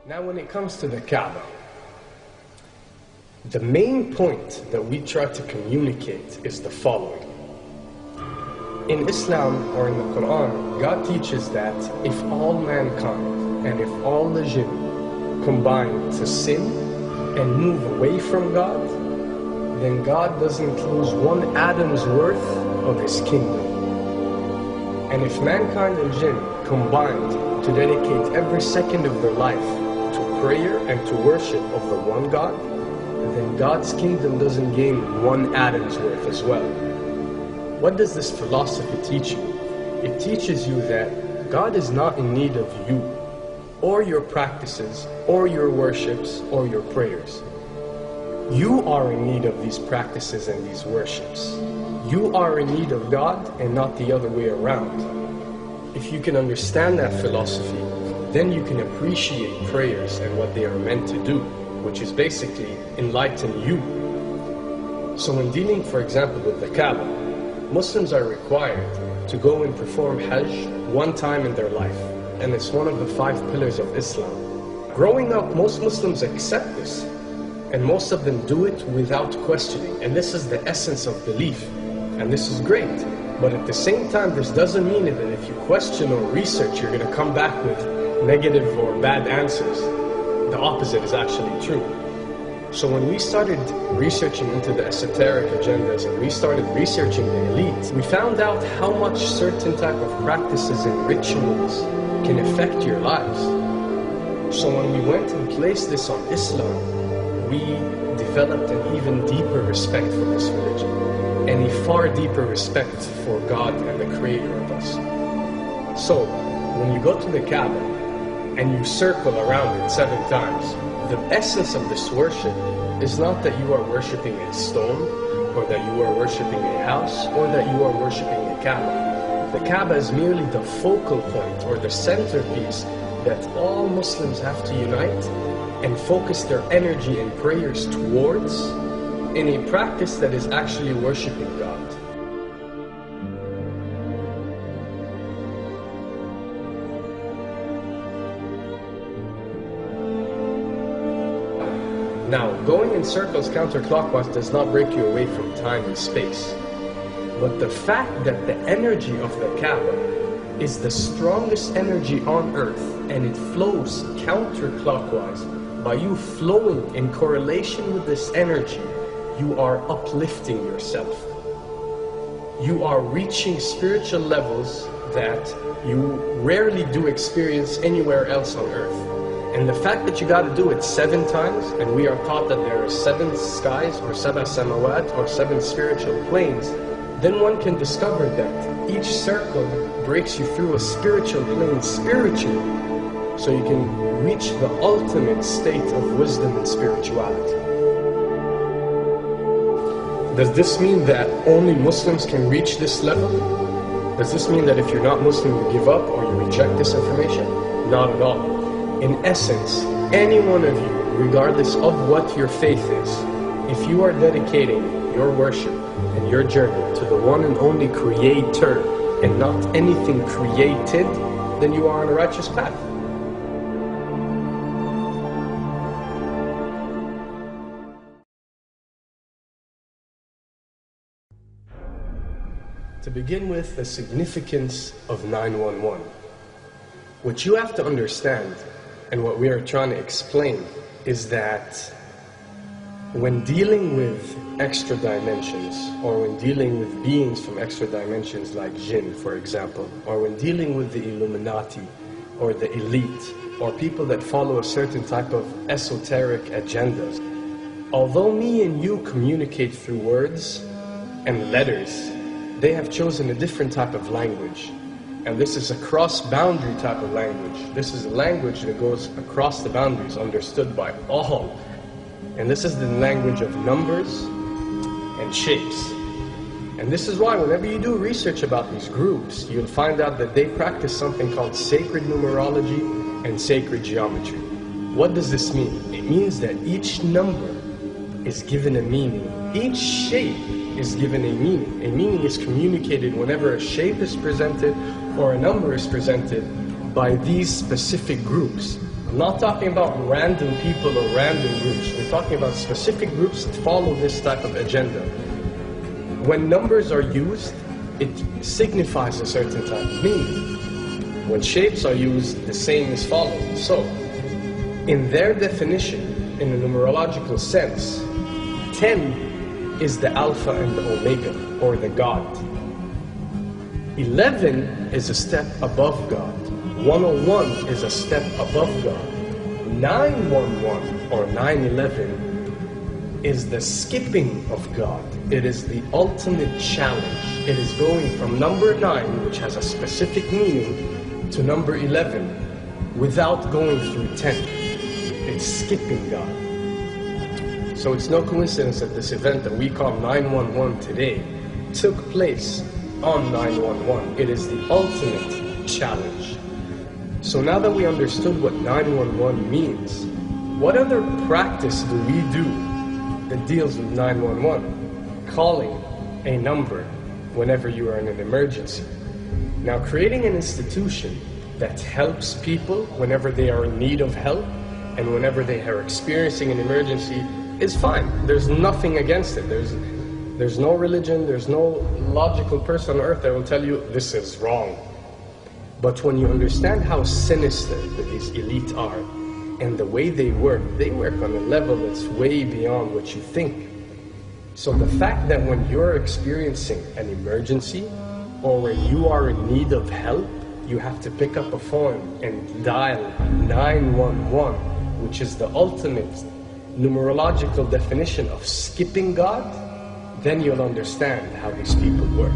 Now when it comes to the Kaaba, the main point that we try to communicate is the following. In Islam or in the Quran, God teaches that if all mankind and if all the jinn combine to sin and move away from God, then God doesn't lose one atom's worth of His kingdom. And if mankind and jinn combined to dedicate every second of their life to prayer and to worship of the one God, then God's kingdom doesn't gain one atom's worth as well. What does this philosophy teach you? It teaches you that God is not in need of you, or your practices, or your worships, or your prayers. You are in need of these practices and these worships. You are in need of God and not the other way around. If you can understand that philosophy, then you can appreciate prayers and what they are meant to do, which is basically enlighten you. So when dealing, for example, with the Kaaba, Muslims are required to go and perform Hajj one time in their life, and it's one of the 5 pillars of Islam. Growing up, most Muslims accept this, and most of them do it without questioning, and this is the essence of belief, and this is great. But at the same time, this doesn't mean that if you question or research, you're going to come back with negative or bad answers. The opposite is actually true. So when we started researching into the esoteric agendas and we started researching the elite, we found out how much certain type of practices and rituals can affect your lives. So when we went and placed this on Islam, we developed an even deeper respect for this religion and a far deeper respect for God and the Creator of us. So when you go to the Kaaba and you circle around it 7 times, the essence of this worship is not that you are worshipping a stone, or that you are worshipping a house, or that you are worshipping a Kaaba. The Kaaba is merely the focal point or the centerpiece that all Muslims have to unite and focus their energy and prayers towards in a practice that is actually worshipping God. Now, going in circles counterclockwise does not break you away from time and space. But the fact that the energy of the Kaaba is the strongest energy on earth and it flows counterclockwise, by you flowing in correlation with this energy, you are uplifting yourself. You are reaching spiritual levels that you rarely do experience anywhere else on earth. And the fact that you got to do it 7 times, and we are taught that there are 7 skies or 7 samawat or 7 spiritual planes, then one can discover that each circle breaks you through a spiritual plane spiritually, so you can reach the ultimate state of wisdom and spirituality. Does this mean that only Muslims can reach this level? Does this mean that if you're not Muslim you give up or you reject this information? Not at all. In essence, any one of you, regardless of what your faith is, if you are dedicating your worship and your journey to the one and only Creator and not anything created, then you are on a righteous path. To begin with, the significance of 911. What you have to understand, and what we are trying to explain, is that when dealing with extra dimensions, or when dealing with beings from extra dimensions like jinn, for example, or when dealing with the Illuminati, or the elite, or people that follow a certain type of esoteric agendas, although me and you communicate through words and letters, they have chosen a different type of language. And this is a cross-boundary type of language. This is a language that goes across the boundaries, understood by all. And this is the language of numbers and shapes. And this is why whenever you do research about these groups, you'll find out that they practice something called sacred numerology and sacred geometry. What does this mean? It means that each number is given a meaning. Each shape is given a meaning. A meaning is communicated whenever a shape is presented or a number is presented by these specific groups. I'm not talking about random people or random groups. We're talking about specific groups that follow this type of agenda. When numbers are used, it signifies a certain type of meaning. When shapes are used, the same is followed. So, in their definition, in a numerological sense, 10 is the Alpha and the Omega, or the God. 11 is a step above God. 101 is a step above God. 911 or 911 is the skipping of God. It is the ultimate challenge. It is going from number 9, which has a specific meaning, to number 11 without going through 10. It's skipping God. So it's no coincidence that this event that we call 911 today took place on 911. It is the ultimate challenge. So now that we understood what 911 means, what other practice do we do that deals with 911? Calling a number whenever you are in an emergency. Now, creating an institution that helps people whenever they are in need of help and whenever they are experiencing an emergency is fine. There's nothing against it. There's no religion, there's no logical person on earth that will tell you this is wrong. But when you understand how sinister these elite are and the way they work on a level that's way beyond what you think. So the fact that when you're experiencing an emergency or when you are in need of help, you have to pick up a phone and dial 911, which is the ultimate numerological definition of skipping God, then you'll understand how these people work.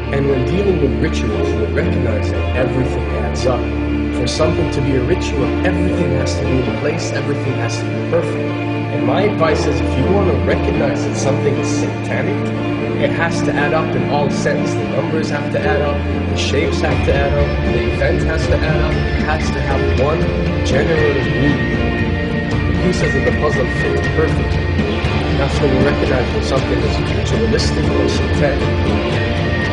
And when dealing with rituals, we recognize that everything adds up. For something to be a ritual, everything has to be in place, everything has to be perfect. And my advice is, if you want to recognize that something is satanic, it has to add up in all sense. The numbers have to add up, the shapes have to add up, the event has to add up, it has to have one general meaning. The pieces of the puzzle fit perfectly. That's when you recognize when something is ritualistic or satanic.